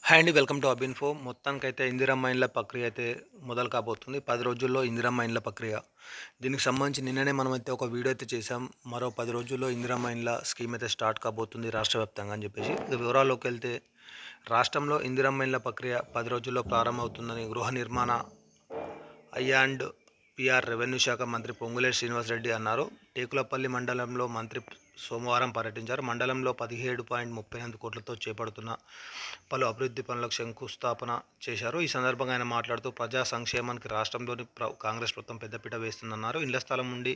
Hi అండి. Welcome to అబిన్ఫో. మొత్తానికైతే ఇందిరమ్మ ఇండ్ల ప్రక్రియ అయితే మొదలు కాబోతుంది. 10 రోజుల్లో ఇందిరమ్మ ఇండ్ల ప్రక్రియ. దీనికి సంబంధించి నిన్ననే మనమైతే ఒక వీడియో అయితే చేసాం. మరో 10 రోజుల్లో ఇందిరమ్మ ఇండ్ల స్కీమ్ అయితే స్టార్ట్ కాబోతుంది రాష్ట్ర వ్యాప్తంగా అని చెప్పేసి. ఇక వివరాల్లోకి వెళ్తే రాష్ట్రంలో ఇందిరమ్మ ఇండ్ల ప్రక్రియ 10 రోజుల్లో ప్రారంభమవుతుందని గృహ నిర్మాణ అండ్ పిఆర్ రెవెన్యూ శాఖ మంత్రి పొంగులేటి శ్రీనివాసరెడ్డి అన్నారు. టేకులపల్లి మండలంలో మంత్రి సోమవారం పర్యటించారు. మండలంలో 17.38 కోట్లతో చేపడుతున్న పలు అభివృద్ధి పనులకు శంకుస్థాపన చేశారు. ఈ సందర్భంగా ఆయన మాట్లాడుతూ ప్రజా సంక్షేమానికి రాష్ట్రంలోని కాంగ్రెస్ ప్రభుత్వం పెద్దపీట వేస్తుందన్నారు. ఇళ్ల స్థలం ఉండి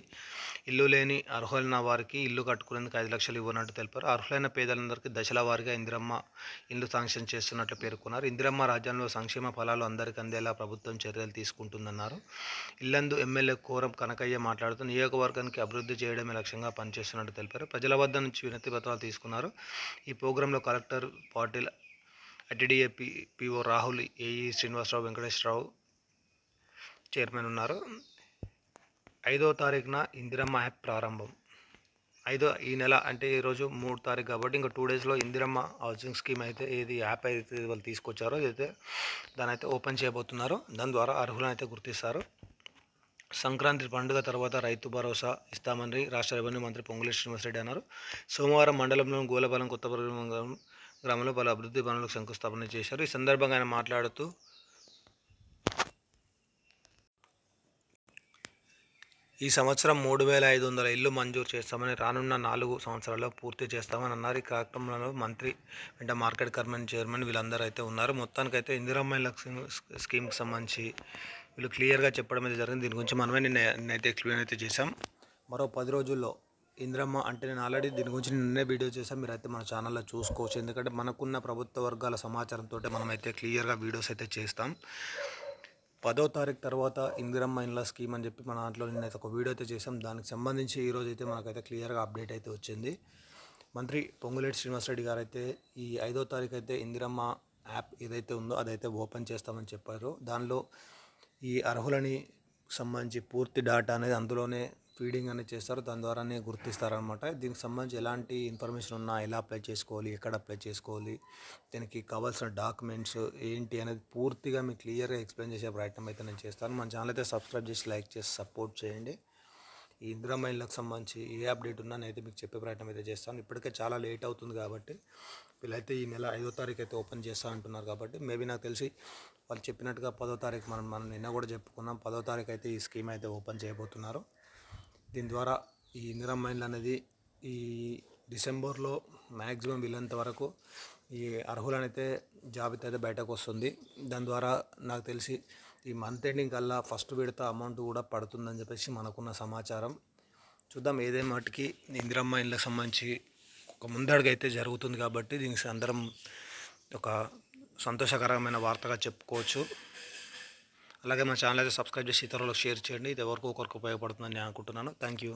ఇల్లు లేని అర్హులైన వారికి ఇల్లు కట్టుకునేందుకు 5 లక్షలు ఇవ్వనున్నట్టు తెలిపారు. అర్హులైన పేదలందరికీ దశల వారీగా ఇందిరమ్మ ఇల్లు శాంక్షన్ చేస్తున్నట్లు పేర్కొన్నారు. ఇందిరమ్మ రాజ్యంలో సంక్షేమ ఫలాలు అందరికీ అందేలా ప్రభుత్వం చర్యలు తీసుకుంటుందన్నారు. ఇల్లందు ఎమ్మెల్యే కోరం కనకయ్య మాట్లాడుతూ నియోజకవర్గానికి అభివృద్ధి చేయడమే లక్ష్యంగా పనిచేస్తున్నట్టు తెలిపారు. ప్రజల వద్ద నుంచి వినతి పత్రాలు తీసుకున్నారు. ఈ ప్రోగ్రాంలో collector Patil, ITDA PO Rahul, AE Srinivasa Rao, Venkateswara Rao chairman ఉన్నారు. 5వ తారీఖున ఇందిరమ్మ యాప్ ప్రారంభం. ఈ నెల అంటే ఈరోజు 3 తారీఖు కాబట్టి ఇంకా 2 డేస్లో ఇందిరమ్మ హౌసింగ్ స్కీమ్ అయితే ఏది యాప్ అయితే వాళ్ళు తీసుకొచ్చారో అయితే దాని అయితే ఓపెన్ చేయబోతున్నారు. దాని ద్వారా అర్హులను అయితే గుర్తిస్తారు. సంక్రాంతి పండుగ తర్వాత రైతు భరోసా ఇస్తామని రాష్ట్ర రెవెన్యూ మంత్రి పొంగులేటి శ్రీనివాసరెడ్డి అన్నారు. సోమవారం మండలంలోని గోలపాలెం కొత్తపల్లి గ్రామంలో పలు అభివృద్ధి పనులకు శంకుస్థాపన చేశారు. ఈ సందర్భంగా ఆయన మాట్లాడుతూ ఈ సంవత్సరం 3,500 ఇళ్లు మంజూరు చేస్తామని, రానున్న 4 సంవత్సరాల్లో పూర్తి చేస్తామని అన్నారు. ఈ కార్యక్రమంలో మంత్రి వెంట మార్కెట్ కమిటీ చైర్మన్ వీళ్ళందరూ అయితే ఉన్నారు. మొత్తానికైతే ఇందిరమ్మ ఇళ్ల స్కీమ్కి సంబంధించి వీళ్ళు క్లియర్గా చెప్పడం అయితే జరిగింది. దీని గురించి మనమే నిన్నైతే ఎక్స్ప్లెయిన్ అయితే చేసాం. మరో 10 రోజుల్లో ఇందిరమ్మ అంటే నేను ఆల్రెడీ దీని గురించి నిన్నే వీడియో చేసాం. మీరైతే మన ఛానల్లో చూసుకోవచ్చు. ఎందుకంటే మనకున్న ప్రభుత్వ వర్గాల సమాచారంతో మనమైతే క్లియర్గా వీడియోస్ అయితే చేస్తాం. 10వ తారీఖు తర్వాత ఇందిరమ్మ ఇండ్ల స్కీమ్ అని చెప్పి మన దాంట్లో నిన్నైతే ఒక వీడియో అయితే చేసాం. దానికి సంబంధించి ఈరోజు అయితే మనకైతే క్లియర్గా అప్డేట్ అయితే వచ్చింది. మంత్రి పొంగులేటి శ్రీనివాసరెడ్డి గారు అయితే ఈ 5వ తారీఖు అయితే ఇందిరమ్మ యాప్ ఏదైతే ఉందో అదైతే ఓపెన్ చేస్తామని చెప్పారు. దానిలో ఈ అర్హులని సంబంధించి పూర్తి డేటా అనేది అందులోనే ఫీడింగ్ అనేది చేస్తారు. దాని ద్వారానే గుర్తిస్తారనమాట. దీనికి సంబంధించి ఎలాంటి ఇన్ఫర్మేషన్ ఉన్నా ఎలా అప్లై చేసుకోవాలి, ఎక్కడ అప్లై చేసుకోవాలి, దీనికి కావాల్సిన డాక్యుమెంట్స్ ఏంటి అనేది పూర్తిగా మీకు క్లియర్గా ఎక్స్ప్లెయిన్ చేసే ప్రయత్నం అయితే నేను చేస్తాను. మన ఛానల్ అయితే సబ్స్క్రైబ్ చేసి లైక్ చేసి సపోర్ట్ చేయండి. ఈ ఇందిరమ్మ ఇళ్ళకి సంబంధించి ఏ అప్డేట్ ఉన్నా నేనైతే మీకు చెప్పే ప్రయత్నం అయితే చేస్తాను. ఇప్పటికే చాలా లేట్ అవుతుంది కాబట్టి వీళ్ళైతే ఈ నెల 5వ తారీఖు అయితే ఓపెన్ చేస్తా అంటున్నారు. కాబట్టి మేబీ నాకు తెలిసి వాళ్ళు చెప్పినట్టుగా 10వ తారీఖు మనం నిన్న కూడా చెప్పుకున్నాం. 10వ తారీఖు అయితే ఈ స్కీమ్ అయితే ఓపెన్ చేయబోతున్నారు. దీని ద్వారా ఈ ఇందిరమ్మ ఇల్లు అనేది ఈ డిసెంబర్లో మ్యాక్సిమం వీళ్ళంత వరకు ఈ అర్హులనైతే జాబితా అయితే బయటకు వస్తుంది. దాని ద్వారా నాకు తెలిసి ఈ మంత్ ఎండింగ్ కల్లా ఫస్ట్ విడత అమౌంట్ కూడా పడుతుందని చెప్పేసి మనకున్న సమాచారం. చూద్దాం. ఏదేం మటుకి ఇందిరమ్మ ఇళ్ళకి సంబంధించి ఒక ముందడుగు అయితే జరుగుతుంది కాబట్టి దీనికి అందరం ఒక సంతోషకరమైన వార్తగా చెప్పుకోవచ్చు. అలాగే మన ఛానల్ అయితే సబ్స్క్రైబ్ చేసి ఇతరులకు షేర్ చేయండి. ఇది ఎవరికో ఒకరికి ఉపయోగపడుతుందని నేను అనుకుంటున్నాను. Thank you.